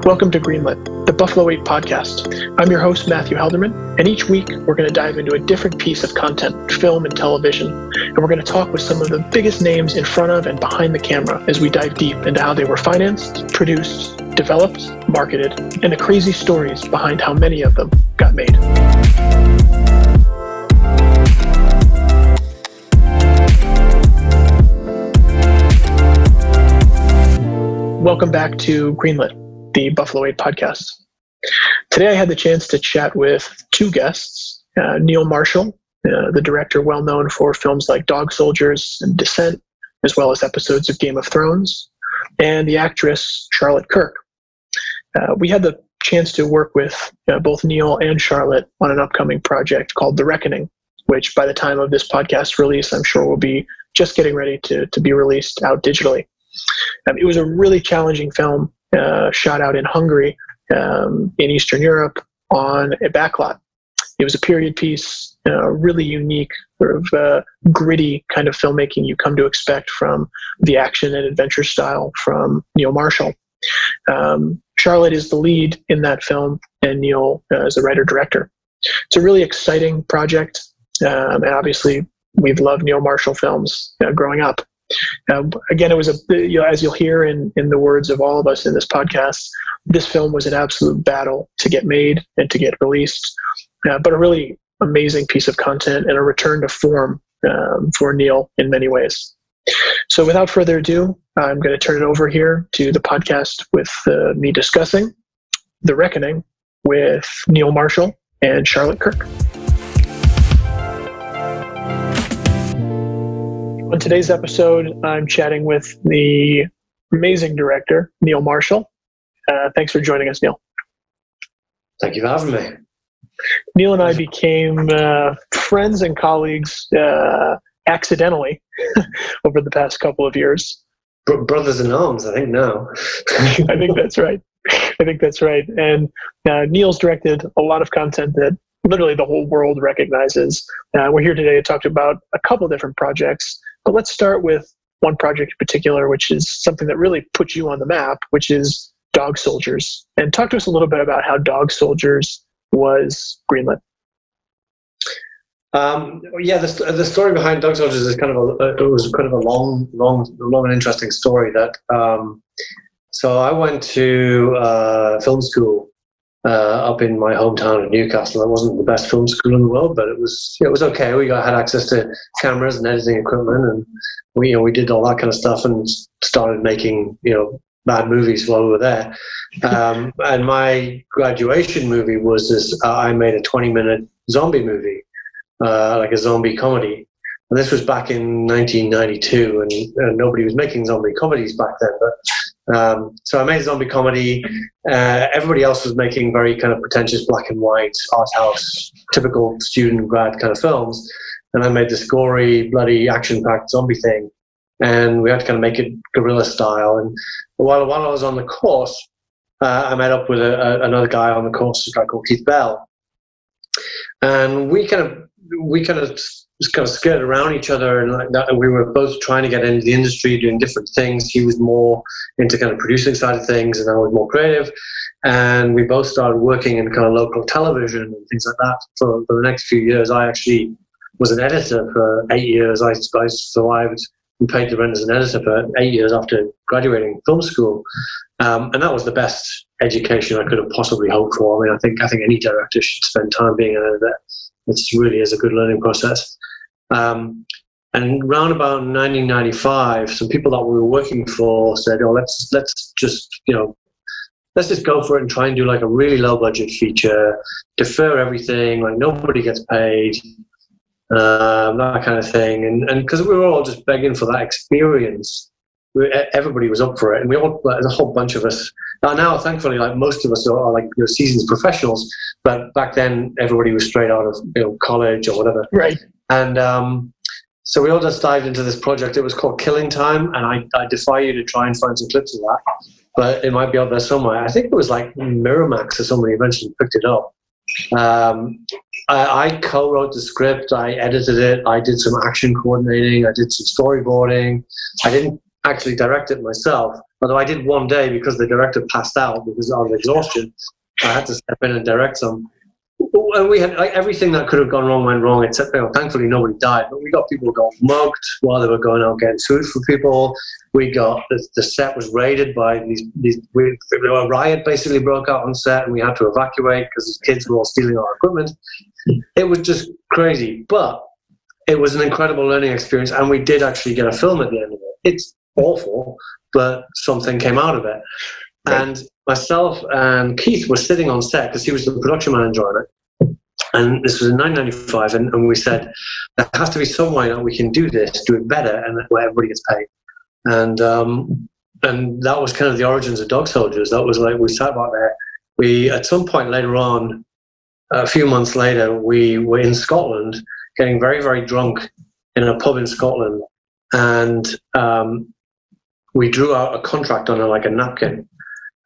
Welcome to Greenlit, the Buffalo 8 podcast. I'm your host, Matthew Halderman, and each week we're going to dive into a different piece of content, film and television, and we're going to talk with some of the biggest names in front of and behind the camera as we dive deep into how they were financed, produced, developed, marketed, and the crazy stories behind how many of them got made. Welcome back to Greenlit, the Buffalo 8 podcast. Today I had the chance to chat with two guests, Neil Marshall, the director well known for films like Dog Soldiers and Descent, as well as episodes of Game of Thrones, and the actress Charlotte Kirk. We had the chance to work with both Neil and Charlotte on an upcoming project called The Reckoning, which by the time of this podcast release, I'm sure will be just getting ready to be released out digitally. It was a really challenging film shot out in Hungary, in Eastern Europe, on a backlot. It was a period piece, really unique, sort of gritty kind of filmmaking you come to expect from the action and adventure style from Neil Marshall. Charlotte is the lead in that film, and Neil is the writer-director. It's a really exciting project, and obviously we've loved Neil Marshall films growing up. Again, it was as you'll hear in the words of all of us in this podcast, this film was an absolute battle to get made and to get released, but a really amazing piece of content and a return to form for Neil in many ways. So without further ado, I'm going to turn it over here to the podcast with me discussing The Reckoning with Neil Marshall and Charlotte Kirk. On today's episode, I'm chatting with the amazing director, Neil Marshall. Thanks for joining us, Neil. Thank you for having me. Neil and I became friends and colleagues accidentally over the past couple of years. Brothers in arms, I think now. I think that's right. And Neil's directed a lot of content that literally the whole world recognizes. We're here today to talk about a couple different projects. But let's start with one project in particular, which is something that really put you on the map, which is Dog Soldiers. And talk to us a little bit about how Dog Soldiers was greenlit. The story behind Dog Soldiers is kind of a long and interesting story. So I went to film school up in my hometown of Newcastle. It wasn't the best film school in the world, but it was okay. We had access to cameras and editing equipment, and we did all that kind of stuff and started making bad movies while we were there. And my graduation movie was this. I made a 20-minute zombie movie, like a zombie comedy. And this was back in 1992, and nobody was making zombie comedies back then. But so I made a zombie comedy. Everybody else was making very kind of pretentious black and white art house, typical student grad kind of films. And I made this gory, bloody, action-packed zombie thing. And we had to kind of make it guerrilla style. And while I was on the course, I met up with another guy on the course, a guy called Keith Bell. And we kind of skirted around each other, and like that, we were both trying to get into the industry, doing different things. He was more into kind of producing side of things, and I was more creative. And we both started working in kind of local television and things like that for the next few years. I actually was an editor for 8 years. I survived and paid the rent as an editor for 8 years after graduating film school. And that was the best education I could have possibly hoped for. I mean, I think any director should spend time being an editor. It really is a good learning process. And round about 1995, some people that we were working for said, let's just go for it and try and do like a really low budget feature, defer everything, like nobody gets paid, that kind of thing. And because we were all just begging for that experience, everybody was up for it. And we all, there's a whole bunch of us. Now, thankfully, like most of us are like seasoned professionals, but back then everybody was straight out of college or whatever. Right. And so we all just dived into this project. It was called Killing Time, and I defy you to try and find some clips of that, but it might be out there somewhere. I think it was like Miramax or somebody eventually picked it up. I co-wrote the script, I edited it, I did some action coordinating, I did some storyboarding. I didn't actually direct it myself, Although I did one day because the director passed out because of exhaustion. I had to step in and direct some. And we had everything that could have gone wrong went wrong, except thankfully nobody died. But we got people got mugged while they were going out getting food for people. We got the set was raided by a riot basically broke out on set, and we had to evacuate because these kids were all stealing our equipment. It was just crazy, but it was an incredible learning experience, and we did actually get a film at the end of it. It's awful, but something came out of it. Right. And myself and Keith were sitting on set because he was the production manager on it. And this was in 1995, and we said, there has to be some way that we can do this, do it better, and where everybody gets paid. And that was kind of the origins of Dog Soldiers. That was like, we sat back there. We, at some point later on, a few months later, we were in Scotland, getting very, very drunk in a pub in Scotland. And we drew out a contract on a napkin.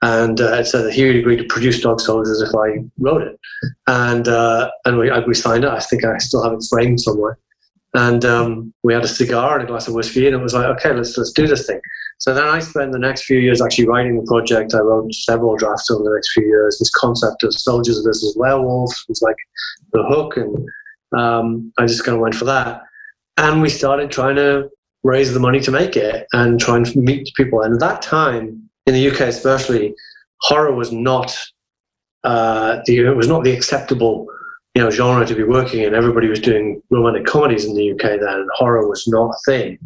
And it said that he would agree to produce Dog Soldiers if I wrote it. And we signed it. I think I still have it framed somewhere. And we had a cigar and a glass of whiskey, and it was like, okay, let's do this thing. So then I spent the next few years actually writing the project. I wrote several drafts over the next few years. This concept of soldiers versus werewolves was like the hook, and I just kind of went for that. And we started trying to raise the money to make it and try and meet people. And at that time, in the UK especially, horror was not the acceptable genre to be working in. Everybody was doing romantic comedies in the UK then, and horror was not a thing.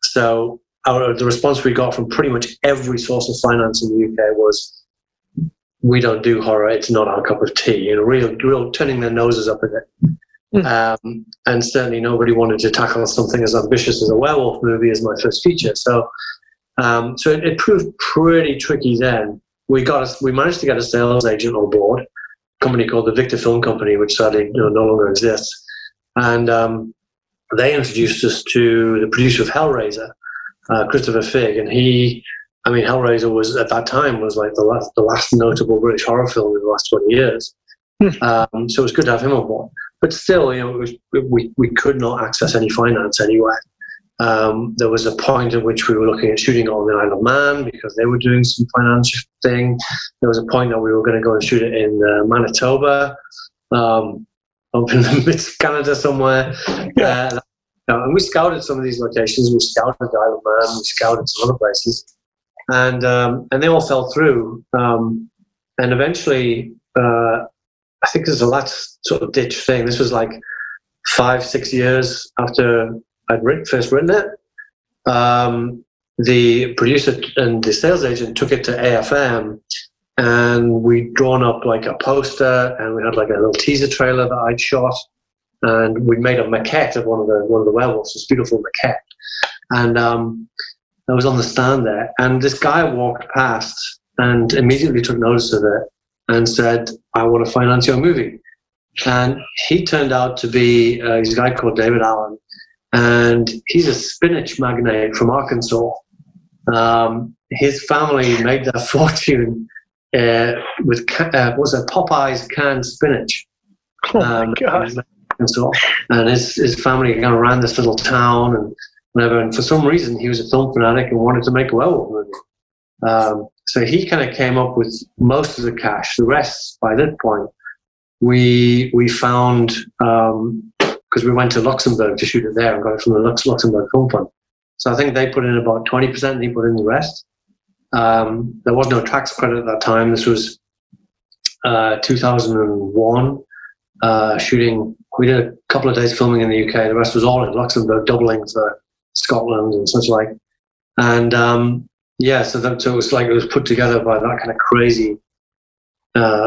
So the response we got from pretty much every source of finance in the UK was, we don't do horror, it's not our cup of tea. Real turning their noses up at it. And certainly nobody wanted to tackle something as ambitious as a werewolf movie as my first feature. So it proved pretty tricky then. We managed to get a sales agent on board, a company called the Victor Film Company, which sadly no longer exists. And they introduced us to the producer of Hellraiser, Christopher Figg. And Hellraiser was, at that time, was like the last notable British horror film in the last 20 years. So it was good to have him on board. But still, we could not access any finance anywhere. There was a point at which we were looking at shooting on the Isle of Man because they were doing some financial thing. There was a point that we were going to go and shoot it in Manitoba, up in the midst of Canada somewhere. Yeah. And we scouted some of these locations. We scouted the Isle of Man. We scouted some other places, and they all fell through. And eventually, I think there's a last sort of ditch thing. This was like 5-6 years after I'd first written it. The producer and the sales agent took it to AFM, and we'd drawn up like a poster, and we had like a little teaser trailer that I'd shot, and we'd made a maquette of one of the werewolves, this beautiful maquette. And I was on the stand there, and this guy walked past and immediately took notice of it and said, "I want to finance your movie." And he turned out to be he's a guy called David Allen. And he's a spinach magnate from Arkansas. His family made their fortune with Popeye's canned spinach. Oh my God! And his family kind of ran this little town and whatever. And for some reason, he was a film fanatic and wanted to make a werewolf movie. So he kind of came up with most of the cash. The rest, by that point, we found. Because we went to Luxembourg to shoot it there and got it from the Luxembourg Film Fund. So I think they put in about 20% and he put in the rest. There was no tax credit at that time. This was 2001 shooting. We did a couple of days filming in the UK. The rest was all in Luxembourg, doubling for Scotland and such like. And so it was put together by that kind of crazy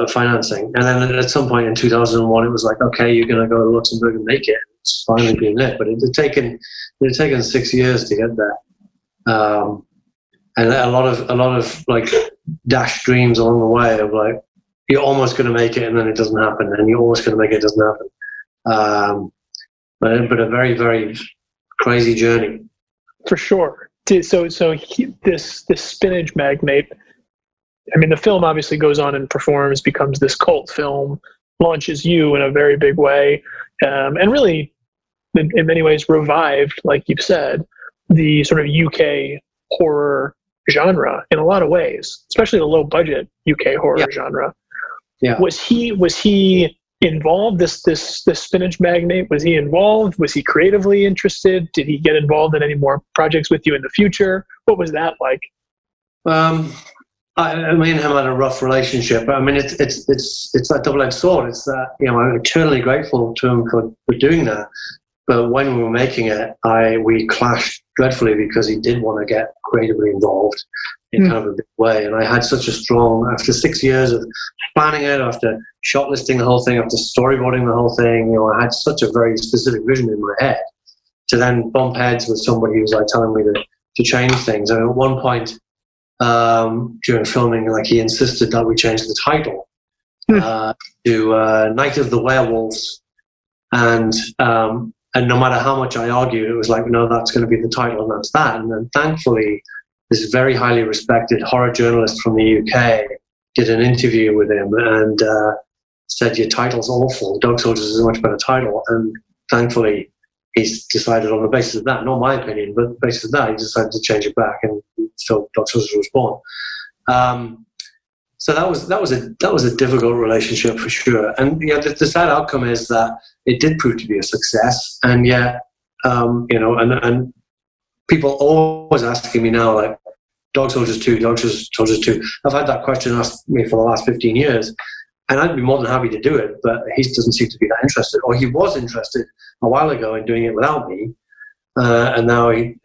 financing. And then at some point in 2001, it was like, okay, you're going to go to Luxembourg and make it. It's finally greenlit, but it had taken 6 years to get there, and a lot of like dashed dreams along the way of like, you're almost going to make it and then it doesn't happen, and you're almost going to make it, it doesn't happen. But a very, very crazy journey for sure. So this spinach magnate. I mean, the film obviously goes on and performs, becomes this cult film, launches you in a very big way, and really, in many ways, revived, like you've said, the sort of UK horror genre in a lot of ways, especially the low budget UK horror genre. Yeah. Was he involved? This spinach magnate, was he involved? Was he creatively interested? Did he get involved in any more projects with you in the future? What was that like? Me and him had a rough relationship. I mean, it's that double-edged sword. It's that, I'm eternally grateful to him for doing that. But when we were making it, we clashed dreadfully because he did want to get creatively involved in kind of a big way. And I had such a strong, after 6 years of planning it, after shortlisting the whole thing, after storyboarding the whole thing, I had such a very specific vision in my head. To then bump heads with somebody who was like telling me to change things. And at one point during filming, like, he insisted that we change the title to Night of the Werewolves. And no matter how much I argued, it was like, no, that's going to be the title, and that's that. And then thankfully, this very highly respected horror journalist from the UK did an interview with him and said, your title's awful. Dog Soldiers is a much better title. And thankfully, he's decided on the basis of that, not my opinion, but the basis of that, he decided to change it back, and so Dog Soldiers was born. So that was a difficult relationship for sure. And the sad outcome is that it did prove to be a success. And yet, and people always asking me now, like, Dog Soldiers 2, Dog Soldiers 2. I've had that question asked me for the last 15 years, and I'd be more than happy to do it, but he doesn't seem to be that interested. Or he was interested a while ago in doing it without me, and now he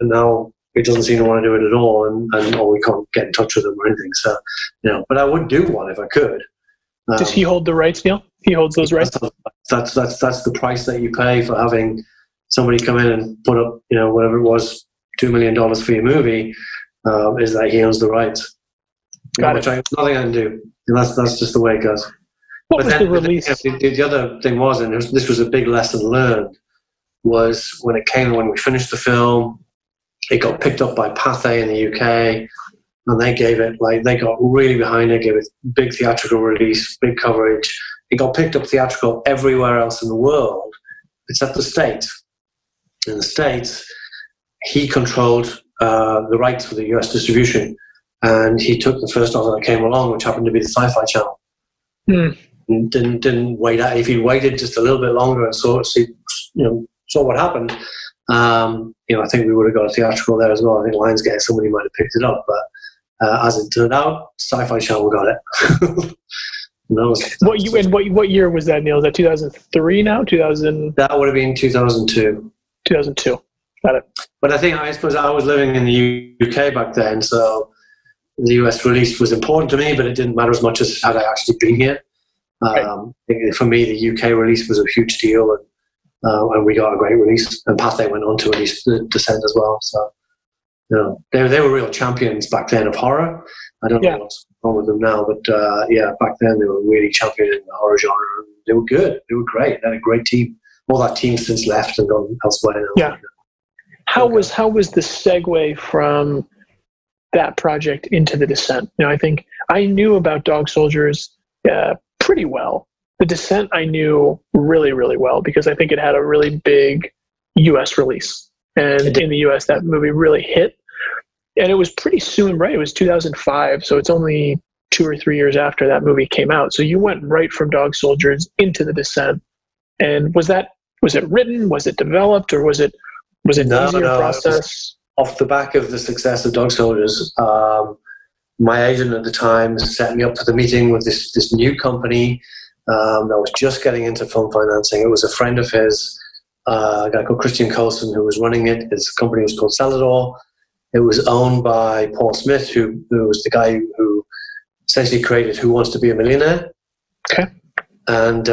doesn't seem to want to do it at all, or we can't get in touch with him or anything. So, but I would do one if I could. Does he hold the rights, Neil? He holds those rights? That's the price that you pay for having somebody come in and put up, whatever it was, $2 million for your movie, is that he owns the rights. Got it. Which nothing I can do. And that's just the way it goes. What was the release? The other thing was, and this was a big lesson learned, was when we finished the film, it got picked up by Pathé in the UK, and they got really behind it, gave it big theatrical release, big coverage. It got picked up theatrical everywhere else in the world, except the States. In the States, he controlled the rights for the US distribution, and he took the first offer that came along, which happened to be the Sci-Fi Channel. And didn't wait out. If he waited just a little bit longer and saw what happened, I think we would have got a theatrical there as well. I think Lionsgate, somebody might have picked it up, but as it turned out, Sci-Fi Channel got it. What year was that, Neil? Is that 2003 now? 2000? That would have been 2002. 2002. Got it. But I suppose I was living in the UK back then, so the US release was important to me, but it didn't matter as much as had I actually been here. Right. For me, the UK release was a huge deal, and we got a great release. And Pathé went on to release The Descent as well. So, they were real champions back then of horror. I don't know what's wrong with them now, but back then they were really championing the horror genre. They were good. They were great. They had a great team. All that team since left and gone elsewhere now. Yeah. How was the segue from that project into The Descent? I think I knew about Dog Soldiers pretty well. The Descent I knew really, really well because I think it had a really big US release. And in the US, that movie really hit. And it was pretty soon, right? It was 2005, so it's only 2 or 3 years after that movie came out. So you went right from Dog Soldiers into The Descent. And was it written? Was it developed? Or was it an easier process? Off the back of the success of Dog Soldiers, my agent at the time set me up for the meeting with this new company that was just getting into film financing. It was a friend of his, a guy called Christian Colson, who was running it. His company was called Celador. It was owned by Paul Smith, who was the guy who essentially created Who Wants to Be a Millionaire. Okay. And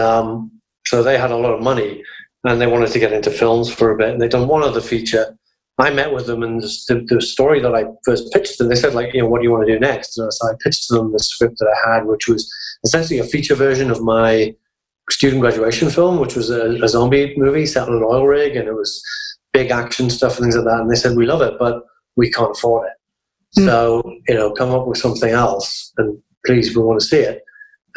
so they had a lot of money, and they wanted to get into films for a bit. And they'd done one other feature. I met with them, and the story that I first pitched them, they said, what do you want to do next? And so I pitched them the script that I had, which was essentially a feature version of my student graduation film, which was a zombie movie set on an oil rig, and it was big action stuff and things like that. And they said, we love it, but we can't afford it. So, come up with something else, and please, we want to see it.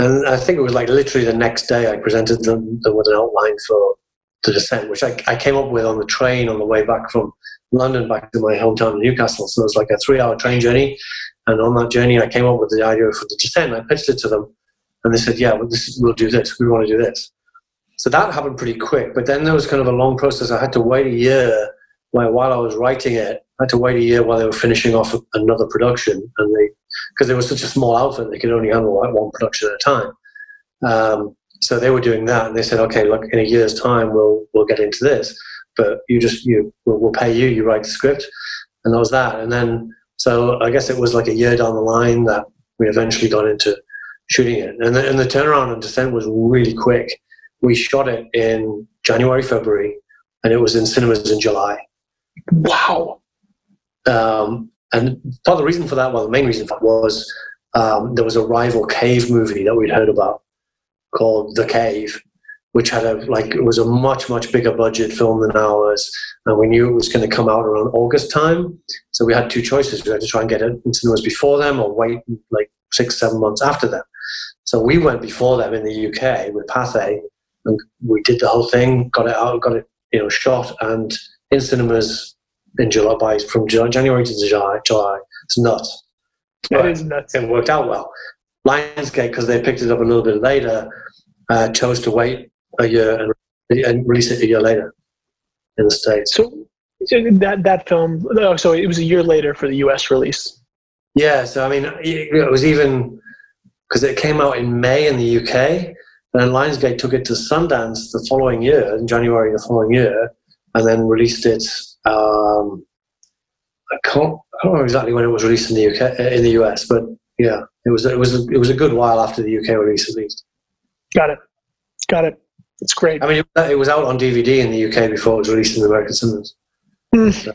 And I think it was like literally the next day I presented them with an outline for The Descent, which I came up with on the train on the way back from London back to my hometown in Newcastle. So it was like a 3-hour train journey. And on that journey, I came up with the idea for the descent. I pitched it to them, and they said, "Yeah, we'll do this. We want to do this." So that happened pretty quick. But then there was kind of a long process. I had to wait a year while I was writing it. I had to wait a year while they were finishing off another production, and because they were such a small outfit, they could only handle like one production at a time. So they were doing that, and they said, "Okay, look, in a year's time, we'll get into this, but we'll pay you. You write the script," and that was that. And then, so I guess it was like a year down the line that we eventually got into shooting it. And the turnaround on Descent was really quick. We shot it in January, February, and it was in cinemas in July. Wow. And part of the reason for that, well, the main reason for that was there was a rival cave movie that we'd heard about called The Cave, which had it was a much, much bigger budget film than ours. And we knew it was going to come out around August time. So we had two choices. We had to try and get it in cinemas before them or wait like 6-7 months after them. So we went before them in the UK with Pathé, and we did the whole thing, got it out, got it shot, and in cinemas in July, from January to July. It's nuts. That is nuts. It worked out well. Lionsgate, because they picked it up a little bit later, chose to wait a year and release it a year later in the States. So that film, so it was a year later for the US release. Yeah, so I mean, it was even, because it came out in May in the UK, and then Lionsgate took it to Sundance the following year, in January the following year, and then released it. I can't remember exactly when it was released in the UK, in the US, but yeah, it was a good while after the UK release, at least. Got it. It's great. I mean, it was out on DVD in the UK before it was released in the American cinemas. So.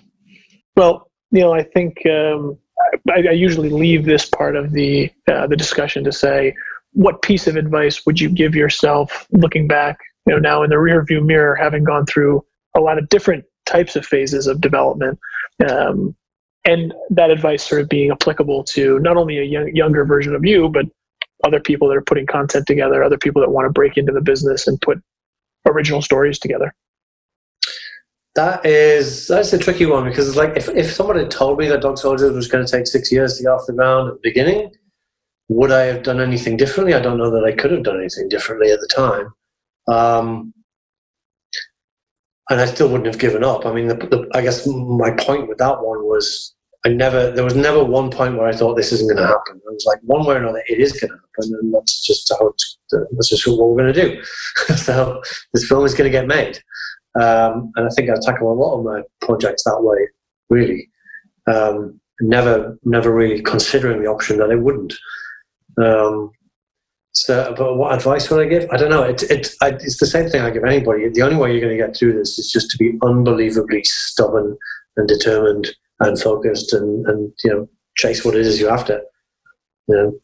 Well, I think I usually leave this part of the discussion to say, what piece of advice would you give yourself looking back, now in the rearview mirror, having gone through a lot of different types of phases of development, and that advice sort of being applicable to not only a younger version of you, but other people that are putting content together, other people that want to break into the business and put original stories together? That's a tricky one, because it's like if someone had told me that Dog Soldiers was going to take 6 years to get off the ground at the beginning, would I have done anything differently? I don't know that I could have done anything differently at the time. And I still wouldn't have given up. I mean, I guess my point with that one was there was never one point where I thought this isn't going to happen. It was like, one way or another, it is going to happen, and that's just what we're going to do. So this film is going to get made. And I think I tackle a lot of my projects that way, really. Never really considering the option that it wouldn't. But what advice would I give? I don't know. It's the same thing I give anybody. The only way you're going to get through this is just to be unbelievably stubborn and determined and focused, and chase what it is you're after. Yep.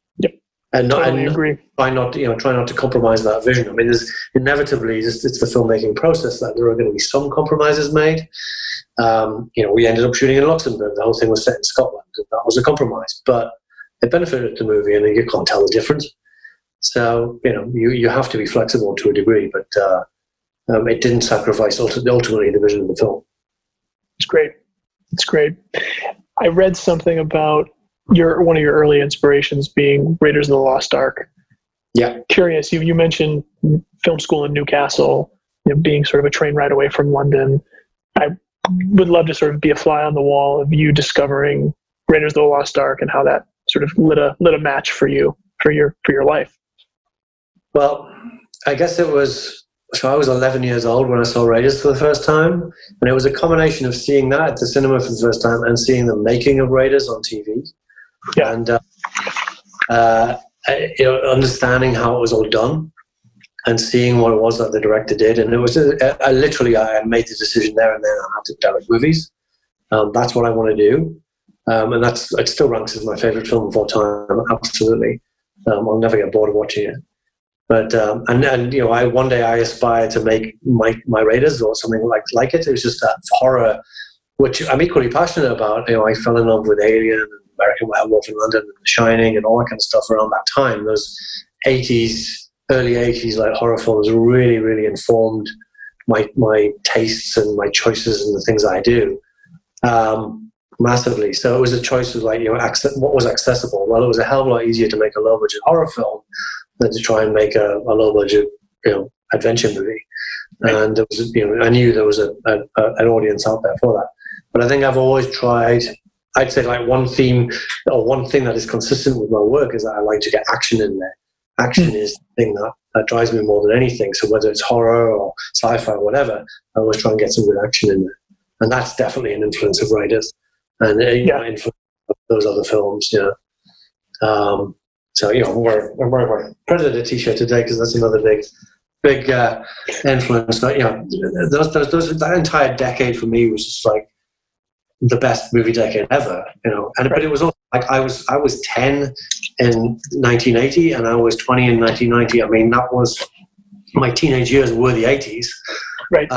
And totally agree. Try not to compromise that vision. I mean, there's inevitably it's the filmmaking process that there are going to be some compromises made. We ended up shooting in Luxembourg. The whole thing was set in Scotland, and that was a compromise, but it benefited the movie, and you can't tell the difference. So you have to be flexible to a degree, but it didn't sacrifice ultimately the vision of the film. It's great. I read something about one of your early inspirations being Raiders of the Lost Ark. Yeah. Curious, you mentioned film school in Newcastle, being sort of a train ride away from London. I would love to sort of be a fly on the wall of you discovering Raiders of the Lost Ark and how that sort of lit a match for you for your life. Well, I guess it was. So I was 11 years old when I saw Raiders for the first time, and it was a combination of seeing that at the cinema for the first time and seeing the making of Raiders on TV, and understanding how it was all done, and seeing what it was that the director did. And it was I made the decision there and then I had to direct movies. That's what I want to do, and it still ranks as my favorite film of all time. Absolutely, I'll never get bored of watching it. But one day I aspire to make my Raiders or something like it. It was just that horror, which I'm equally passionate about. I fell in love with Alien and American Werewolf in London and The Shining and all that kind of stuff around that time. Those early 80s like horror films really, really informed my tastes and my choices and the things I do. massively. So it was a choice of like, what was accessible. Well, it was a hell of a lot easier to make a low budget horror film than to try and make a low budget, adventure movie. Right. And there was, I knew there was an audience out there for that. But I think I've always tried. I'd say like one theme or one thing that is consistent with my work is that I like to get action in there. Action is the thing that drives me more than anything. So whether it's horror or sci-fi or whatever, I always try and get some good action in there. And that's definitely an influence of writers and influence of those other films. So we're Predator t-shirt today because that's another big influence. But that entire decade for me was just like the best movie decade ever, but it was also like I was 10 in 1980 and I was 20 in 1990. I mean, that was my teenage years were the 80s. Right.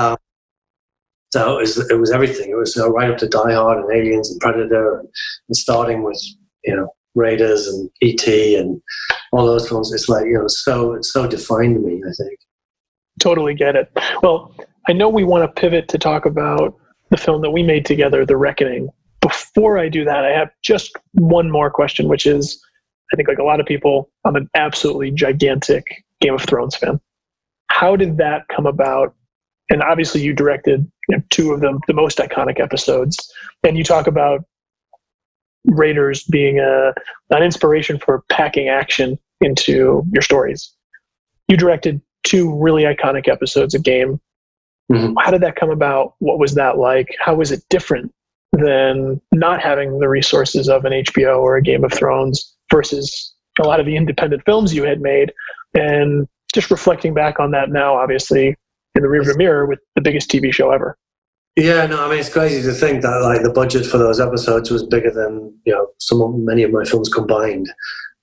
So it was everything. It was right up to Die Hard and Aliens and Predator and starting with, Raiders and E.T. and all those films. It's like, it so defined me, I think. Totally get it. Well, I know we want to pivot to talk about the film that we made together, The Reckoning. Before I do that, I have just one more question, which is, I think like a lot of people, I'm an absolutely gigantic Game of Thrones fan. How did that come about? And obviously you directed two of them, the most iconic episodes. And you talk about Raiders being an inspiration for packing action into your stories. You directed two really iconic episodes of Game. Mm-hmm. How did that come about? What was that like? How was it different than not having the resources of an HBO or a Game of Thrones versus a lot of the independent films you had made? And just reflecting back on that now, obviously, in the rearview mirror with the biggest TV show ever. Yeah, no, I mean, it's crazy to think that like the budget for those episodes was bigger than many of my films combined.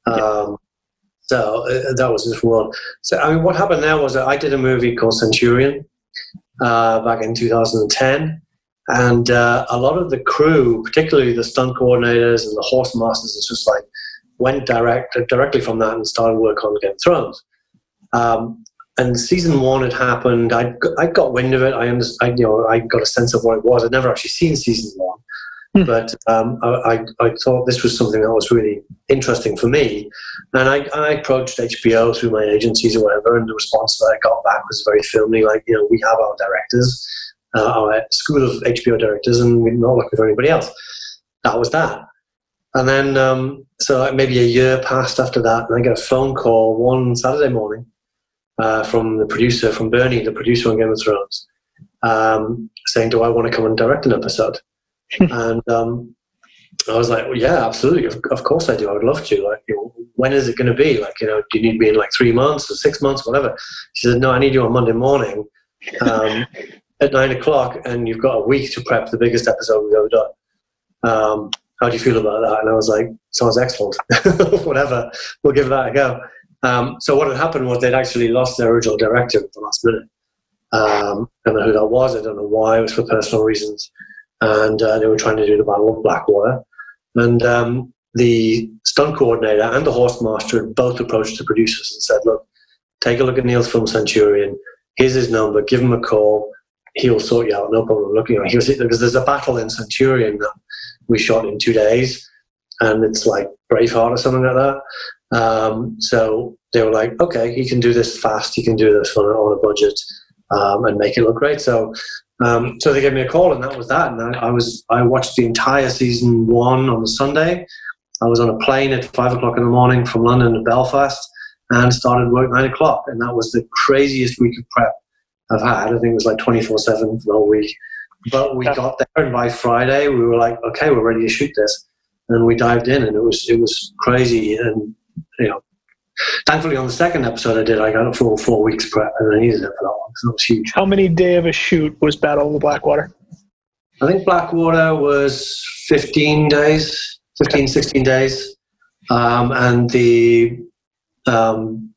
So that was just one. So I mean, what happened there was that I did a movie called Centurion back in 2010, and a lot of the crew, particularly the stunt coordinators and the horse masters, is just like went directly from that and started work on Game of Thrones. And season 1 had happened. I got wind of it. I got a sense of what it was. I'd never actually seen season 1, but I thought this was something that was really interesting for me. And I approached HBO through my agencies or whatever, and the response that I got back was very firmly like, we have our directors, our school of HBO directors, and we're not looking for anybody else. That was that. And then, so maybe a year passed after that, and I get a phone call one Saturday morning from the producer, from Bernie, the producer on Game of Thrones, saying, do I want to come and direct an episode? And I was like, well, yeah, absolutely. Of course I do. I would love to. Like, when is it going to be? Like, do you need me in like 3 months or 6 months, whatever? She said, no, I need you on Monday morning at 9 o'clock, and you've got a week to prep the biggest episode we've ever done. How do you feel about that? And I was like, sounds excellent. Whatever, we'll give that a go. So what had happened was they'd actually lost their original director at the last minute. I don't know who that was. I don't know why. It was for personal reasons. And they were trying to do the Battle of Blackwater. And the stunt coordinator and the horse master had both approached the producers and said, look, take a look at Neil's film Centurion. Here's his number. Give him a call. He'll sort you out. No problem. Look, because there's a battle in Centurion that we shot in 2 days. And it's like Braveheart or something like that. So they were like, okay, he can do this fast. He can do this on a budget and make it look great. So they gave me a call, and that was that. And I watched the entire season 1 on the Sunday. I was on a plane at 5 o'clock in the morning from London to Belfast and started work 9 o'clock. And that was the craziest week of prep I've had. I think it was like 24/7 for the whole week. But we got there, and by Friday we were like, okay, we're ready to shoot this. And we dived in, and it was crazy. And thankfully on the second episode I got a full 4 weeks prep, and I needed it for that one because it was huge. How many day of a shoot was Battle of the Blackwater? I think Blackwater was 16 days. And the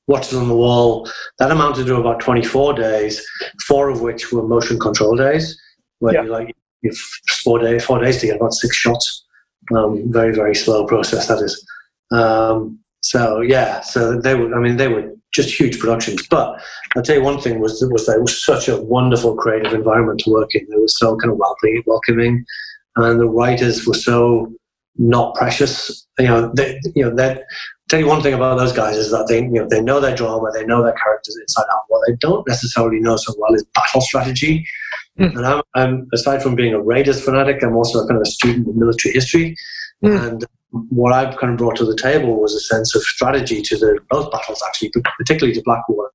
Watches on the Wall, that amounted to about 24 days, 4 of which were motion control days, where you've 4 days to get about 6 shots. Very, very slow process, that is. So they were just huge productions. But I'll tell you one thing was that it was such a wonderful creative environment to work in. It was so kind of welcoming. and the writers were so not precious. That tell you one thing about those guys is that they know their drama, they know their characters inside out. What they don't necessarily know so well is battle strategy. And I'm aside from being a Raiders fanatic, I'm also a kind of a student of military history. And what I've kind of brought to the table was a sense of strategy to both battles, actually, particularly to Blackwater,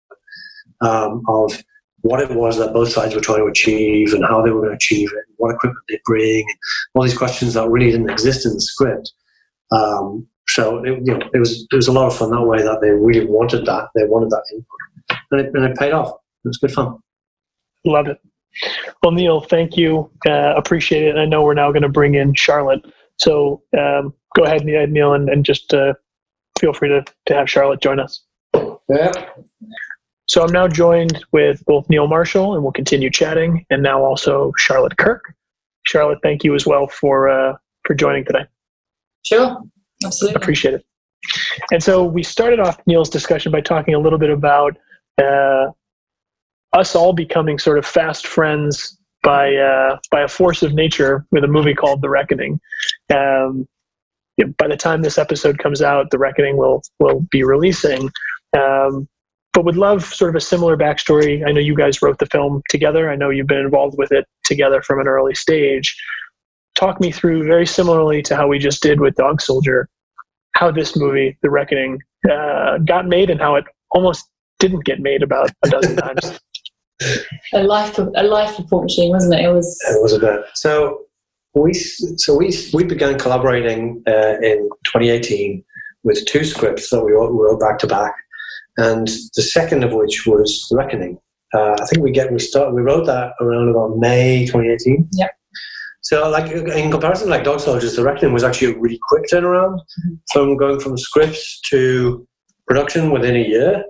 of what it was that both sides were trying to achieve and how they were going to achieve it, what equipment they bring, and all these questions that really didn't exist in the script. So it was a lot of fun that way, that they really wanted that. They wanted that input. And it paid off. It was good fun. Love it. Well, Neil, thank you. Appreciate it. I know we're now going to bring in Charlotte. So go ahead, Neil, and just feel free to have Charlotte join us. Yeah. So I'm now joined with both Neil Marshall, and we'll continue chatting, and now also Charlotte Kirk. Charlotte, thank you as well for joining today. Sure, absolutely. Appreciate it. And so we started off Neil's discussion by talking a little bit about us all becoming sort of fast friends by a force of nature with a movie called The Reckoning. By the time this episode comes out, The Reckoning will be releasing. But would love sort of a similar backstory. I know you guys wrote the film together. I know you've been involved with it together from an early stage. Talk me through, very similarly to how we just did with Dog Soldier, how this movie, The Reckoning, got made and how it almost didn't get made about a dozen times. A life report machine, wasn't it? It was a bit. So we began collaborating in 2018 with two scripts that we wrote back to back, and the second of which was The Reckoning. I think we wrote that around about May 2018. Yeah. So, like, in comparison, like Dog Soldiers, The Reckoning was actually a really quick turnaround from going from scripts to production within a year.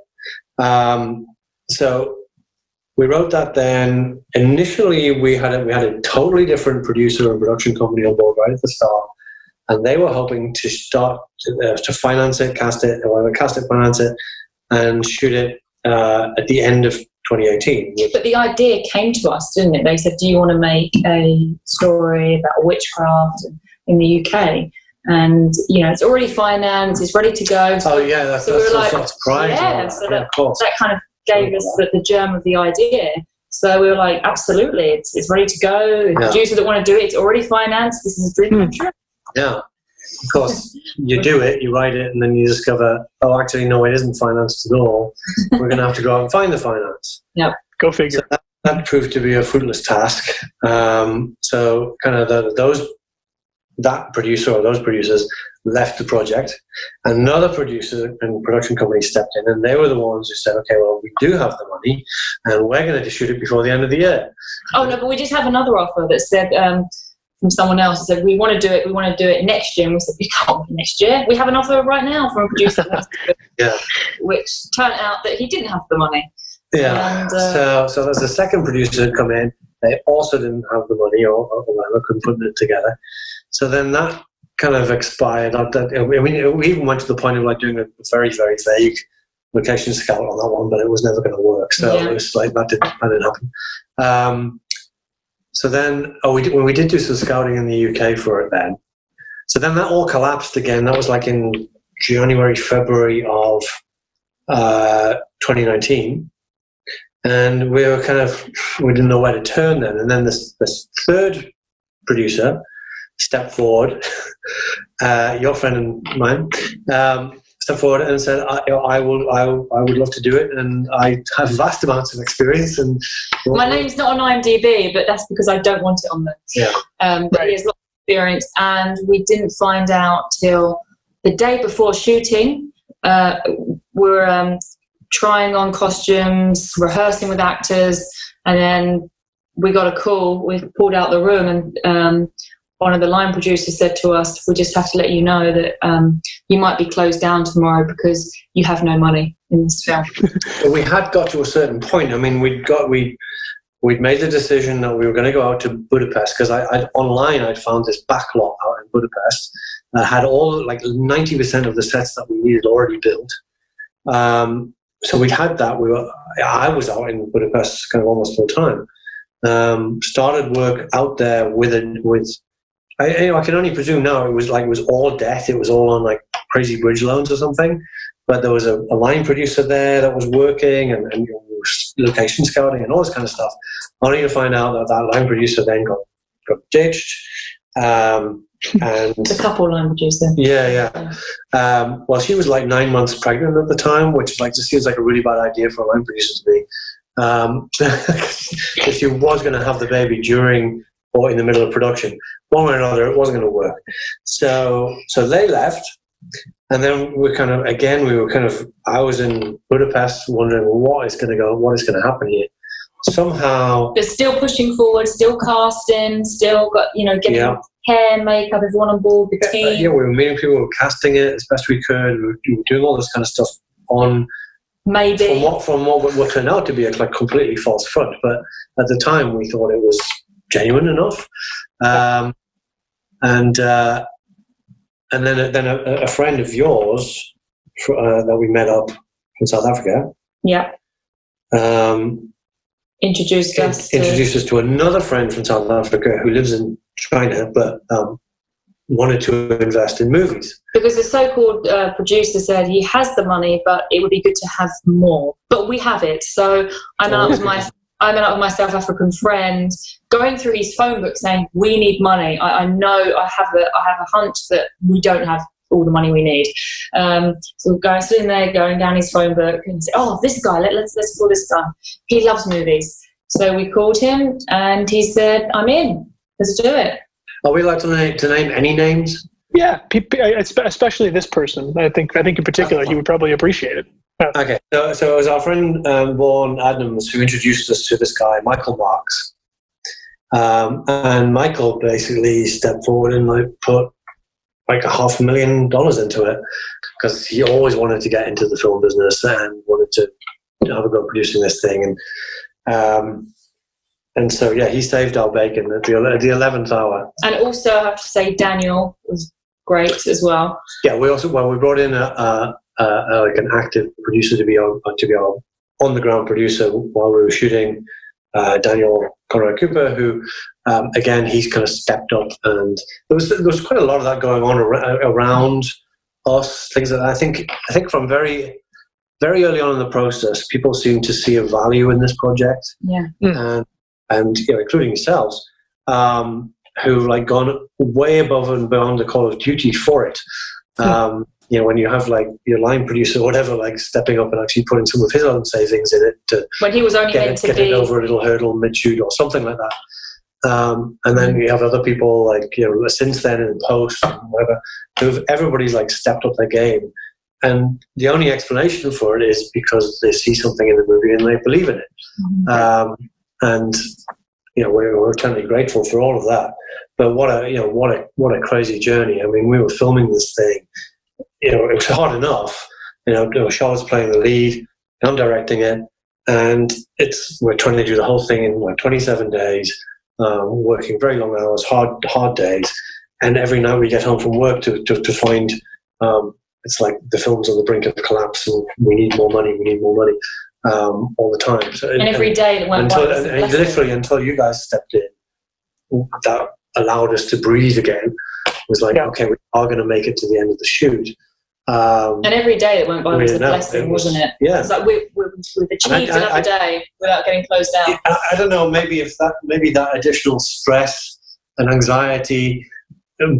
So we wrote that then. Initially, we had a totally different producer and production company on board right at the start, and they were hoping to start to finance it, cast it, finance it, and shoot it at the end of 2018. But the idea came to us, didn't it? They said, "Do you want to make a story about witchcraft in the UK?" And it's already financed, it's ready to go. So, that's we were like, surprise. Yeah, so that kind of gave us the germ of the idea. So we were like, absolutely, it's ready to go. The producer that want to do it, it's already financed. This is a dream come true. Yeah. Of course, you do it, you write it, and then you discover, oh, actually, no, it isn't financed at all. We're going to have to go out and find the finance. Yeah, go figure. So that proved to be a fruitless task. So kind of that producer or those producers left the project. Another producer and production company stepped in, and they were the ones who said, okay, well, we do have the money, and we're going to shoot it before the end of the year. Oh, no, but we just have another offer that said, from someone else, that said, we want to do it next year. And we said, we can't do it next year. We have an offer right now from a producer that wants to do it. Yeah. Which turned out that he didn't have the money. Yeah. And, so there's a second producer who come in. They also didn't have the money or whatever, couldn't put it together. So then that kind of expired. We even went to the point of like doing a very, very vague location scout on that one, but it was never going to work. So it was like that didn't happen. So then, when we did do some scouting in the UK for it then. So then that all collapsed again. That was like in January, February of 2019. And we didn't know where to turn then. And then this third producer stepped forward, your friend and mine, stepped forward and said, I would love to do it, and I have vast amounts of experience. And my name's not on IMDb, but that's because I don't want it on there. Yeah. But he has lots of experience, and we didn't find out till the day before shooting. We're trying on costumes, rehearsing with actors, and then we got a call. We pulled out the room, and one of the line producers said to us, we just have to let you know that you might be closed down tomorrow because you have no money in this film. But we had got to a certain point. I mean, we'd made the decision that we were going to go out to Budapest, because I'd found this backlot out in Budapest that had all, like 90% of the sets that we needed already built. So we had that. I was out in Budapest kind of almost full time. Started work out there with I can only presume now it was all debt. It was all on like crazy bridge loans or something. But there was a line producer there that was working and location scouting and all this kind of stuff. Only to find out that line producer then got ditched. And a couple line producer. Yeah. Well, she was like 9 months pregnant at the time, which like just seems like a really bad idea for a line producer to be. If she was going to have the baby during or in the middle of production, one way or another, it wasn't going to work. So they left, and then I was in Budapest wondering what is going to happen here. Somehow they're still pushing forward, still casting, still got getting hair, makeup, everyone on board, the team. We were meeting people, we were casting it as best we could. We were doing all this kind of stuff on maybe from what turned out to be a like completely false front, but at the time we thought it was genuine enough. And then a friend of yours that we met up in South Africa. Yeah. Introduced us to another friend from South Africa who lives in China, but wanted to invest in movies. Because the so-called producer said he has the money, but it would be good to have more. But we have it. So I met up with my South African friend, going through his phone book saying, we need money. I know I have a hunch that we don't have all the money we need. So we're going sitting there, going down his phone book and say, oh, this guy, let's call this guy. He loves movies. So we called him and he said, I'm in. Let's do it. Are we allowed to name any names? Yeah, especially this person. I think in particular he would probably appreciate it. Yeah. Okay, so it was our friend Vaughan Adams who introduced us to this guy, Michael Marks. And Michael basically stepped forward and put like $500,000 into it because he always wanted to get into the film business and wanted to have a go producing this thing. And so, he saved our bacon at the 11th hour. And also, I have to say, Daniel was great as well. Yeah, we brought in like an active producer to be our on the ground producer while we were shooting. Daniel Conrad Cooper, who again he's kind of stepped up, and there was quite a lot of that going on around us. Things that I think from very very early on in the process, people seemed to see a value in this project. Yeah. And including yourselves, who like gone way above and beyond the Call of Duty for it. When you have like your line producer or whatever, like stepping up and actually putting some of his own savings in it to when he was only get it over a little hurdle mid-shoot or something like that. And then you have other people like since then in post and whatever, everybody's like stepped up their game. And the only explanation for it is because they see something in the movie and they believe in it. Mm-hmm. And we're eternally grateful for all of that. But what a crazy journey. I mean, we were filming this thing. It was hard enough. Charlotte's playing the lead. I'm directing it, and we're trying to do the whole thing in 27 days, working very long hours, hard days. And every night we get home from work to find it's like the film's on the brink of collapse, and we need more money. All the time. So, and every day that went by, literally until you guys stepped in, that allowed us to breathe again. It was like, okay, we are going to make it to the end of the shoot. And every day that went by was a blessing, wasn't it? Yeah. It's like we've achieved another day without getting closed down. I don't know. Maybe that additional stress and anxiety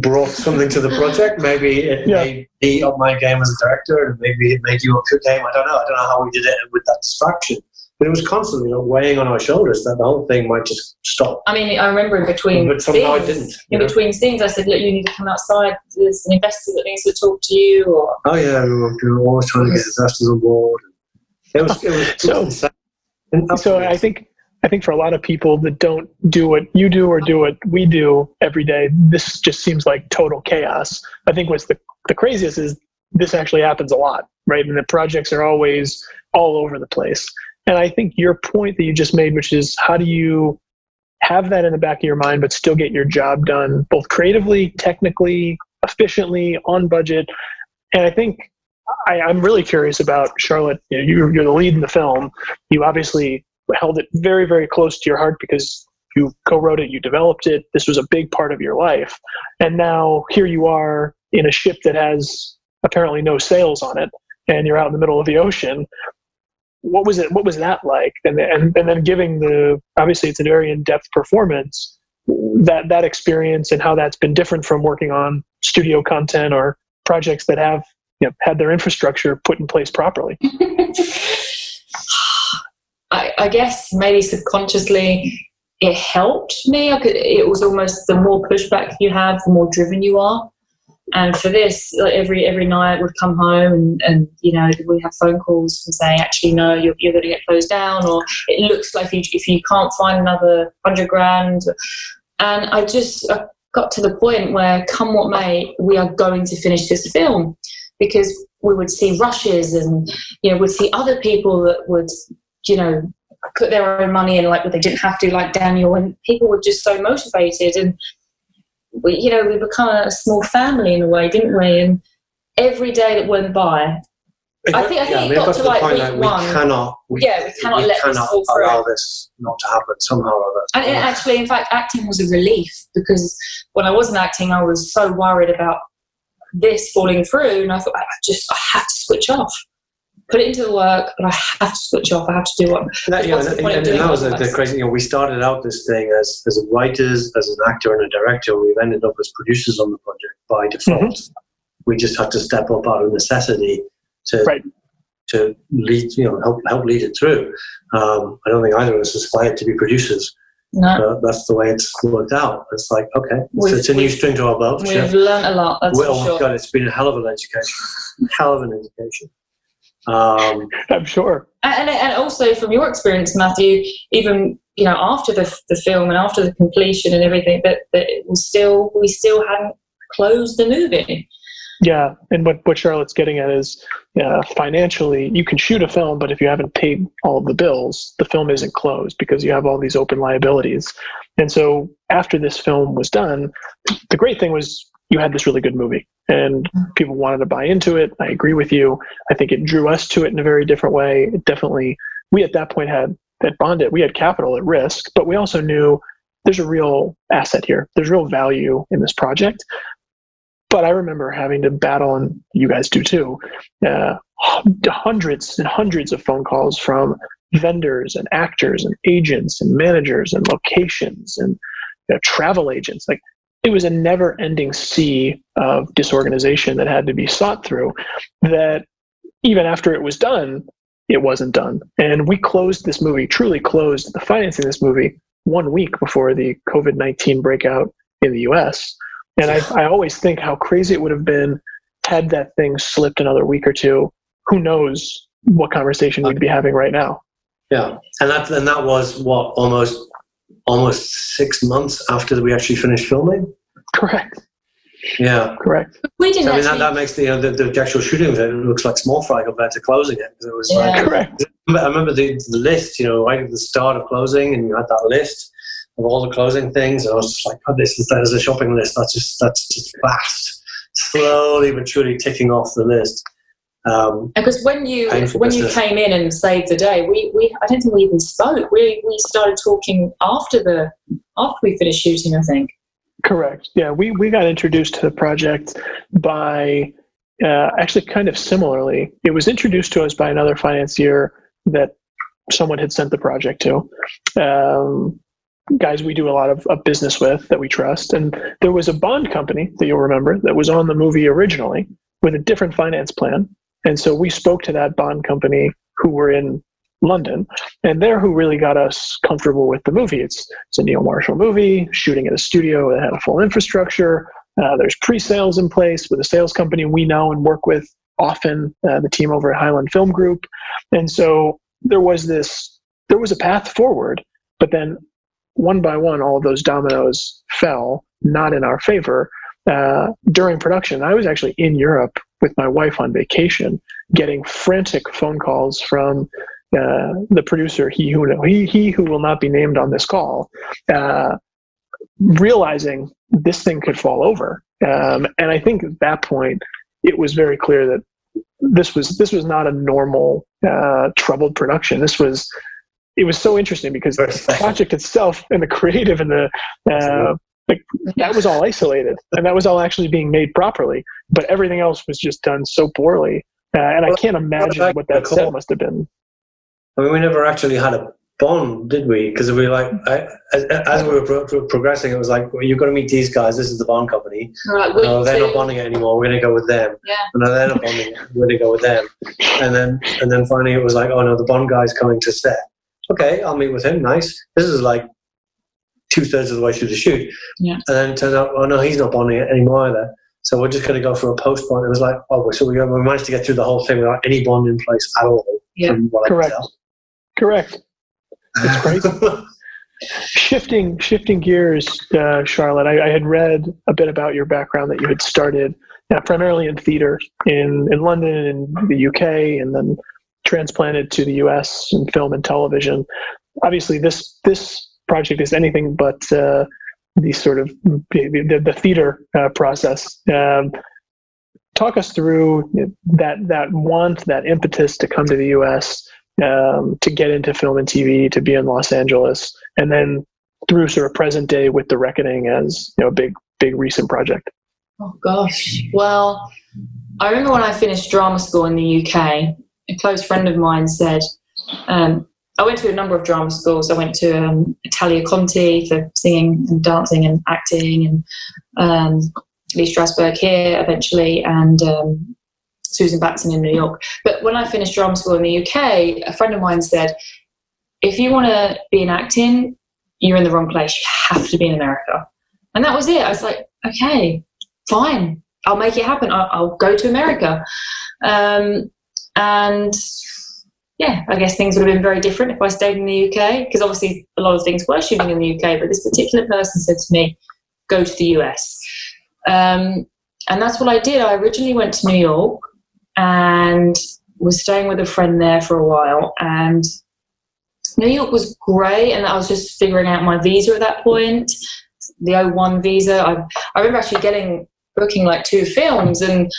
brought something to the project. Maybe it made me up my game as a director, and maybe it made you up your game. I don't know how we did it with that distraction, but it was constantly weighing on our shoulders that the whole thing might just stop. I mean, I remember in between but somehow it didn't. Between scenes, I said, look, you need to come outside. There's an investor that needs to talk to you. Or we were always trying to get investors on board. It was so I think for a lot of people that don't do what you do or do what we do every day, this just seems like total chaos. I think what's the craziest is this actually happens a lot, right? And the projects are always all over the place. And I think your point that you just made, which is how do you have that in the back of your mind, but still get your job done, both creatively, technically, efficiently, on budget. And I think I'm really curious about Charlotte. You're the lead in the film. You obviously held it very, very close to your heart because you co-wrote it, you developed it. This was a big part of your life. And now here you are in a ship that has apparently no sails on it, and you're out in the middle of the ocean. What was it? What was that like? And then giving obviously it's a very in-depth performance, that experience and how that's been different from working on studio content or projects that have had their infrastructure put in place properly. I guess maybe subconsciously it helped me. It was almost the more pushback you have, the more driven you are. And for this, like every night we'd come home and we have phone calls and saying, actually, no, you're going to get closed down, or it looks like if you can't find another $100,000. And I got to the point where, come what may, we are going to finish this film, because we would see rushes and we'd see other people that would put their own money in, like they didn't have to, like Daniel, and people were just so motivated. And we become a small family in a way, didn't we? And every day that went by, I think it got to like week one. We cannot allow this not to happen somehow or other. And actually, in fact, acting was a relief, because when I wasn't acting, I was so worried about this falling through, and I thought, I have to switch off. Put it into the work, but I have to switch off. I have to do what. And that was the crazy. We started out this thing as writers, as an actor and a director. We've ended up as producers on the project by default. Mm-hmm. We just had to step up out of necessity to lead, help lead it through. I don't think either of us aspired to be producers. No, that's the way it's worked out. It's like, okay, it's a new string to our boat. We've learned a lot. That's for sure. God, it's been a hell of an education. I'm sure. And also from your experience, Matthew, even after the film and after the completion and everything, that it was we still hadn't closed the movie. Yeah, and what Charlotte's getting at is financially, you can shoot a film, but if you haven't paid all of the bills, the film isn't closed, because you have all these open liabilities. And so after this film was done, the great thing was you had this really good movie, and people wanted to buy into it. I agree with you. I think it drew us to it in a very different way. It definitely, we at that point had bonded. We had capital at risk, but we also knew there's a real asset here. There's real value in this project. But I remember having to battle, and you guys do too, hundreds and hundreds of phone calls from vendors and actors and agents and managers and locations and travel agents. Like, it was a never-ending sea of disorganization that had to be sought through, that even after it was done, it wasn't done. And we closed this movie, truly closed the financing of this movie 1 week before the COVID-19 breakout in the US. And I always think how crazy it would have been had that thing slipped another week or two. Who knows what conversation we'd be having right now. Yeah, and that was what, almost 6 months after we actually finished filming? Correct. Yeah. Correct. We didn't that makes the actual shooting of it looks like small fry compared to closing it. It was correct. I remember the list, right at the start of closing, and you had that list of all the closing things. And I was just like, oh, that is a shopping list. That's just fast, slowly but surely ticking off the list. Because when you came in and saved the day, I don't think we even spoke. We started talking after we finished shooting, I think. Correct. Yeah, we got introduced to the project by actually kind of similarly. It was introduced to us by another financier that someone had sent the project to. Guys we do a lot of business with that we trust. And there was a bond company that you'll remember that was on the movie originally with a different finance plan. And so we spoke to that bond company who were in London, and they're who really got us comfortable with the movie. It's a Neil Marshall movie, shooting at a studio that had a full infrastructure. There's pre-sales in place with a sales company we know and work with often, the team over at Highland Film Group. And so there was a path forward, but then one by one, all of those dominoes fell, not in our favor. During production, I was actually in Europe with my wife on vacation, getting frantic phone calls from the producer, he who will not be named on this call, realizing this thing could fall over. And I think at that point, it was very clear that this was not a normal troubled production. it was so interesting because the project itself and the creative and the that was all isolated, and that was all actually being made properly, but everything else was just done so poorly. And I can't imagine what that set must have been. I mean, we never actually had a bond, did we? Because we as we were progressing, it was like, well, you've got to meet these guys. This is the Bond company. Right, no, they're not bonding it anymore. We're going to go with them. Yeah. No, they're not bonding it. We're going to go with them. And then finally, it was like, oh no, the Bond guy's coming to set. Okay, I'll meet with him. Nice. This is like 2/3 of the way through the shoot. Yeah. And then it turns out, oh no, he's not bonding it anymore either. So we're just going to go for a post bond. It was like, oh, so we managed to get through the whole thing without any bond in place at all. Yeah. Correct. It's crazy. Shifting gears, Charlotte, I had read a bit about your background, that you had started primarily in theater in London and the UK, and then transplanted to the US in film and television. Obviously, this project is anything but the sort of the theater process. Talk us through that impetus to come to the US, to get into film and TV, to be in Los Angeles, and then through sort of present day with The Reckoning as a big recent project. Oh gosh. Well, I remember when I finished drama school in the UK, a close friend of mine said, I went to a number of drama schools. I went to Italia Conti for singing and dancing and acting, and Lee Strasberg here eventually, and Susan Batson in New York. But when I finished drama school in the UK, a friend of mine said, if you want to be in acting, you're in the wrong place. You have to be in America. And that was it. I was like, okay, fine. I'll make it happen. I'll go to America. And yeah, I guess things would have been very different if I stayed in the UK, because obviously a lot of things were shooting in the UK, but this particular person said to me, go to the US. And that's what I did. I originally went to New York and was staying with a friend there for a while, and New York was great, and I was just figuring out my visa at that point, the S.1 visa. I remember actually booking like 2 films, and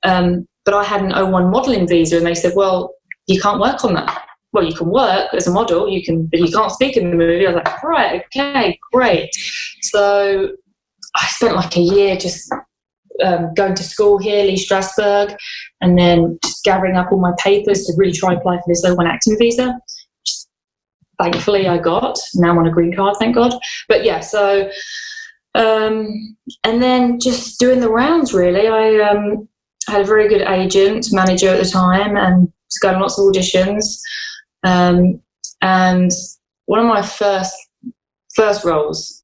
but I had an S.1 modeling visa, and they said, well, you can't work on that. Well, you can work as a model, but you can't speak in the movie. I was like, right, okay, great. So I spent like a year just going to school here, Lee Strasberg, and then just gathering up all my papers to really try and apply for this S.1 acting visa. Thankfully I got. Now I'm on a green card, thank God. But yeah, so, and then just doing the rounds really. I had a very good manager at the time, and was going on lots of auditions. And one of my first roles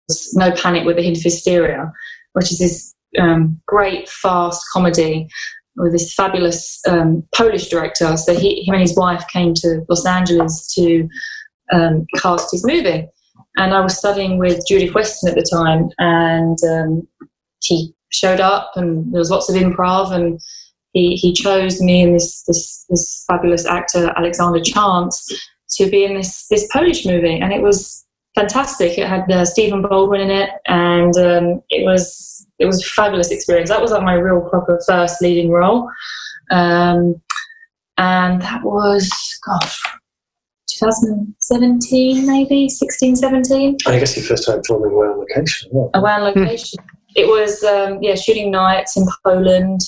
was No Panic with a Hint of Hysteria, which is this great, fast comedy with this fabulous Polish director. So him and his wife came to Los Angeles to cast his movie. And I was studying with Judith Weston at the time, and he showed up, and there was lots of improv, and he chose me and this fabulous actor, Alexander Chance, to be in this Polish movie. And it was fantastic. It had Stephen Baldwin in it, and it was a fabulous experience. That was like my real proper first leading role. And that was, 2017, maybe 16, 17. I guess you first started filming away on location. Away on location. It was shooting nights in Poland.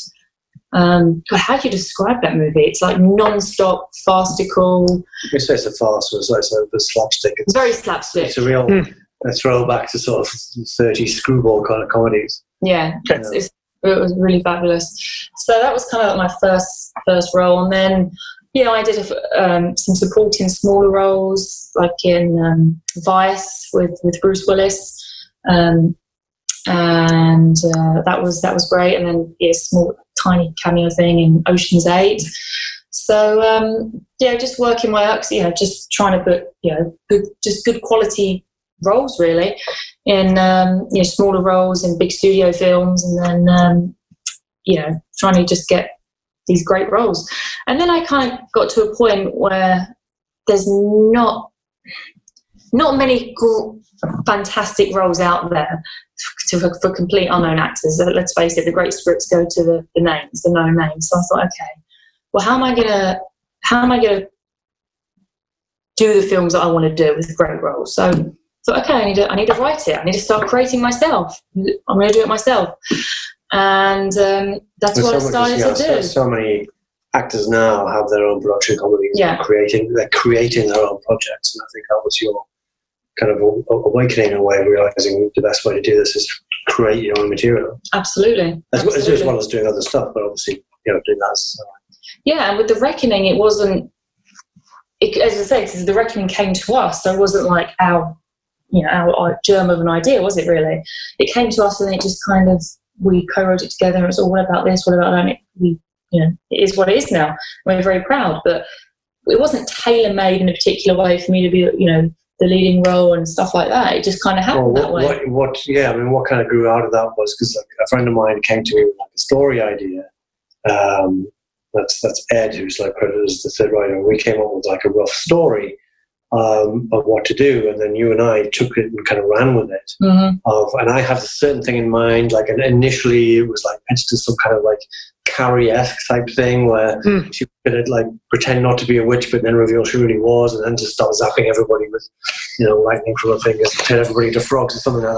How do you describe that movie? It's like non-stop, farcical. You say it's a farce, it's like the slapstick. It's very slapstick. It's a real a throwback to sort of 30s screwball kind of comedies. Yeah, it was really fabulous. So that was kind of like my first role, and then I did some supporting smaller roles, like in Vice with Bruce Willis, and that was great. And then small tiny cameo thing in Ocean's 8. So just working my up, just trying to put good quality roles really in smaller roles in big studio films, and then trying to just get these great roles. And then I kind of got to a point where there's not many fantastic roles out there for complete unknown actors. Let's face it, the great scripts go to the known names. So I thought, okay, well, how am I gonna do the films that I want to do with great roles. So I thought, okay, I need to write it. I need to start creating myself. I'm going to do it myself. And that's what I started to do. So many actors now have their own production companies. Yeah. They're creating their own projects. And I think that was your kind of awakening in a way, realizing the best way to do this is create your own material. Absolutely. As well as doing other stuff, but obviously, doing that. Yeah, and with The Reckoning, it wasn't, as I say, because The Reckoning came to us, so it wasn't like our germ of an idea, was it really? It came to us and it just kind of, we co-wrote it together, and it was all, what about this, what about that? It is what it is now. We're very proud, but it wasn't tailor-made in a particular way for me to be, the leading role and stuff like that. It just kind of happened that way. What kind of grew out of that was because a friend of mine came to me with a story idea. That's Ed, who's credited as the third writer. We came up with a rough story of what to do, and then you and I took it and kind of ran with it. Mm-hmm. And I had a certain thing in mind. And initially, it was pitched as some kind of Carrie-esque type thing where she could pretend not to be a witch, but then reveal she really was, and then just start zapping everybody with lightning from her fingers, turn everybody into frogs or something like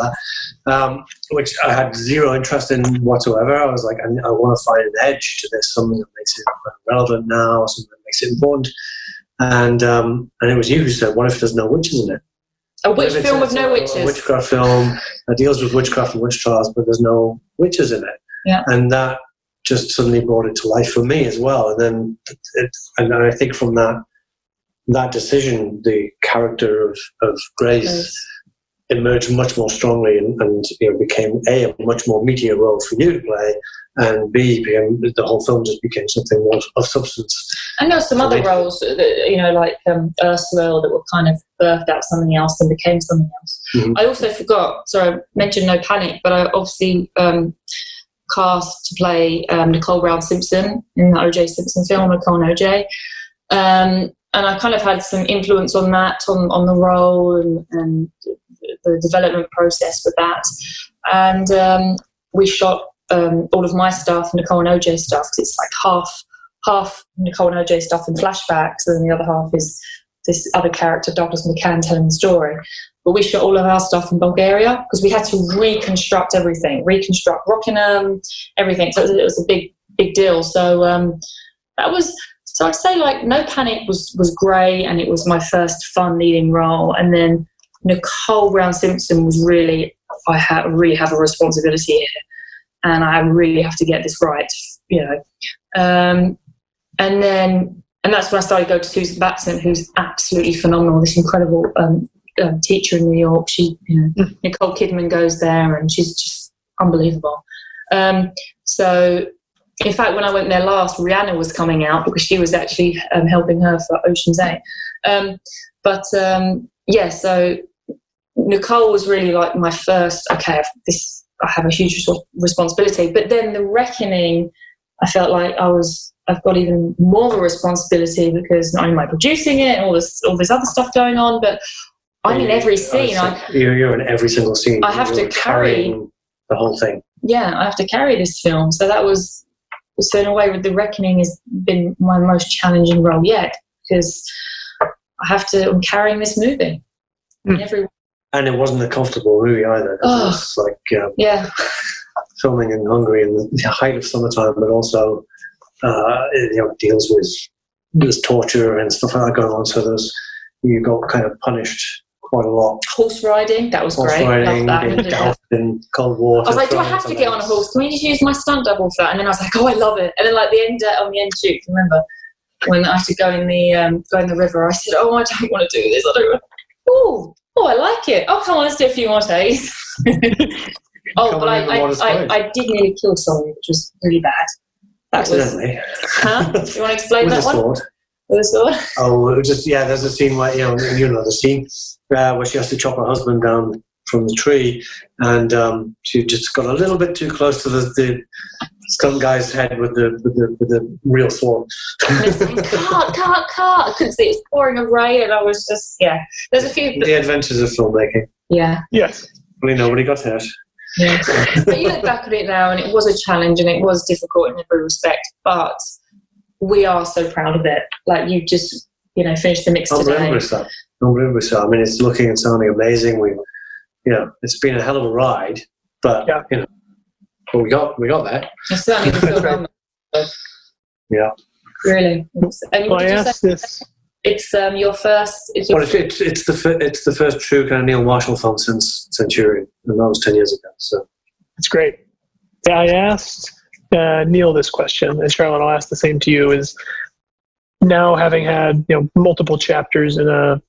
that. Which I had zero interest in whatsoever. I was I want to find an edge to this, something that makes it relevant now, something that makes it important. And it was you who said, "What if there's no witches in it? A witch film with no witches? A witchcraft film that deals with witchcraft and witch trials, but there's no witches in it." Yeah. And that just suddenly brought it to life for me as well. And then, and I think from that decision, the character of Grace emerged much more strongly, and became a much more meatier role for you to play, and B, the whole film just became something more of substance. And there were some other roles, that, Ursula, that were kind of birthed out something else and became something else. Mm-hmm. I also forgot, I mentioned No Panic, but I obviously cast to play Nicole Brown Simpson in the O.J. Simpson film, Nicole and O.J. And I kind of had some influence on that, on the role and the development process with that. And we shot all of my stuff, Nicole and O.J. stuff. It's half Nicole and O.J. stuff in flashbacks, and the other half is this other character, Douglas McCann, telling the story. But we shot all of our stuff in Bulgaria because we had to reconstruct everything, reconstruct Rockingham, everything. So it was a big deal. So that was, so I'd say No Panic was great, and it was my first fun leading role. And then Nicole Brown Simpson was really, really have a responsibility here, and I really have to get this right, And that's when I started going to Susan Batson, who's absolutely phenomenal, this incredible teacher in New York. Nicole Kidman goes there, and she's just unbelievable. So, in fact, when I went there last, Rihanna was coming out because she was actually helping her for Ocean's 8. So Nicole was really my first, I have a huge responsibility. But then The Reckoning, I felt like I've got even more of a responsibility because not only am I producing it and all this other stuff going on, but I'm in every scene. You're in every single scene. I have to carry the whole thing. Yeah, I have to carry this film. So that was, so in a way, The Reckoning has been my most challenging role yet, because I'm carrying this movie. And it wasn't a comfortable movie either. It was filming in Hungary in the height of summertime, but also it deals with there's torture and stuff like that going on. So you got kind of punished quite a lot. Horse riding, that was great. Riding, being doused in cold water. I was do I have to get on a horse? Can we just use my stunt double for that? And then I was I love it. And then on the end shoot, remember when I had to go in the river? I said, I don't want to do this. I don't. Oh, I like it. Oh, come on, let's do a few more days. I did nearly kill someone, which was really bad. Accidentally. You want to explain that one? Sword. With a sword? Oh, it was just, there's a scene where, the scene where she has to chop her husband down from the tree, and she just got a little bit too close to the stunt guy's head with the real sword. And it's cut. I couldn't see, it was pouring a rain, and I was just, There's a few... The adventures of filmmaking. Yeah. Yes. Really, nobody got hurt. Yeah. But you look back at it now, and it was a challenge, and it was difficult in every respect, but we are so proud of it. finish the mix today. Unbelievably so. I mean, it's looking and sounding amazing. It's been a hell of a ride, but but we got there. It's certainly the film. Yeah. Really. And well, I asked this. It's your first. It's the first true kind of Neil Marshall film since Centurion, and that was 10 years ago. So it's great. Yeah, I asked Neil this question, and Charlotte, I'll ask the same to you: is now having had multiple chapters in a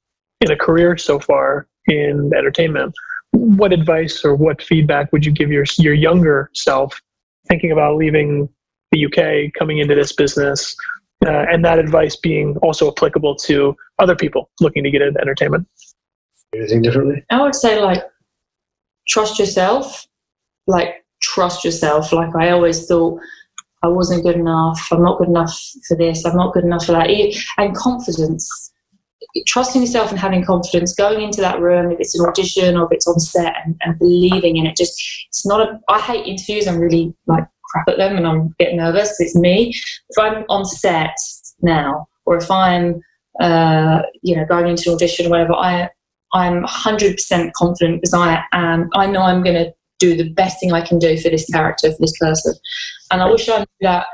career so far in entertainment, what advice or what feedback would you give your younger self thinking about leaving the UK, coming into this business? And that advice being also applicable to other people looking to get into entertainment. Anything differently? I would say, trust yourself. Trust yourself. I always thought I wasn't good enough. I'm not good enough for this. I'm not good enough for that. And confidence. Trusting yourself and having confidence, going into that room, if it's an audition or if it's on set, and believing in it. It's not I hate interviews. I'm really crap at them and I'm a bit nervous because it's me. If I'm on set now, or if I'm going into an audition or whatever, I'm 100% confident because I know I'm going to do the best thing I can do for this character, for this person. And I wish I knew that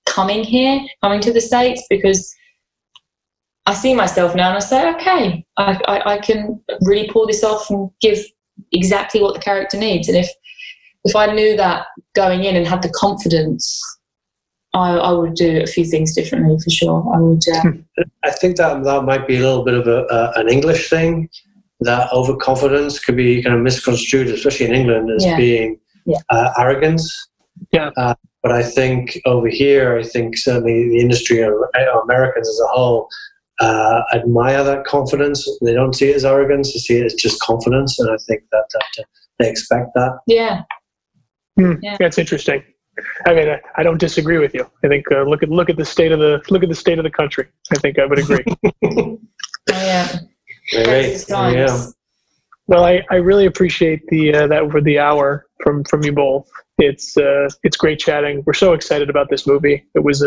coming to the States, because I see myself now and I say, okay, I can really pull this off and give exactly what the character needs. And if I knew that going in and had the confidence, I would do a few things differently for sure. I would. I think that might be a little bit of an English thing. That overconfidence could be kind of misconstrued, especially in England, as being arrogance. Yeah. But I think over here, certainly the industry of Americans as a whole admire that confidence. They don't see it as arrogance; they see it as just confidence, and I think that they expect that. Yeah. That's interesting. I mean, I don't disagree with you. I think look at the state of the country. I think I would agree. Yeah. Yeah. Well, I really appreciate that over the hour from you both. It's great chatting. We're so excited about this movie. It was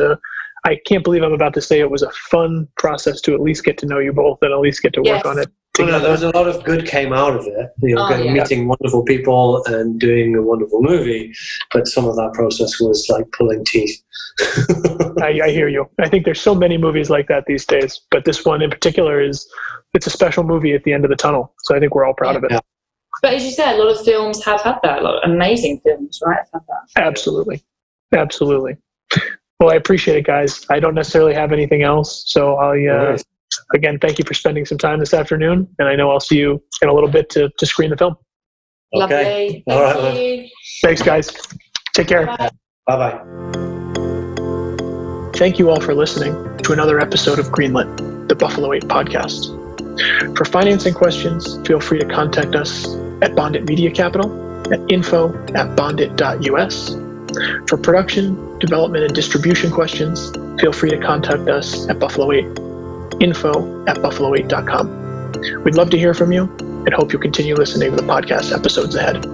I can't believe I'm about to say it was a fun process to at least get to know you both and at least get to work on it. No, there was a lot of good came out of it. Meeting wonderful people and doing a wonderful movie, but some of that process was like pulling teeth. I hear you. I think there's so many movies like that these days, but this one in particular it's a special movie at the end of the tunnel. So I think we're all proud of it. Yeah. But as you said, a lot of films have had that. A lot of amazing films, right? Have had that. Absolutely. Well, I appreciate it, guys. I don't necessarily have anything else, so I'll again, thank you for spending some time this afternoon, and I know I'll see you in a little bit to screen the film. Okay. Lovely. Thank you. Thanks, guys. Take care. Bye-bye. Thank you all for listening to another episode of Greenlit, the Buffalo 8 podcast. For financing questions, feel free to contact us at Bondit Media Capital at info@bondit.us. For production, development, and distribution questions, feel free to contact us at Buffalo 8, info@buffalo8.com. We'd love to hear from you and hope you'll continue listening to the podcast episodes ahead.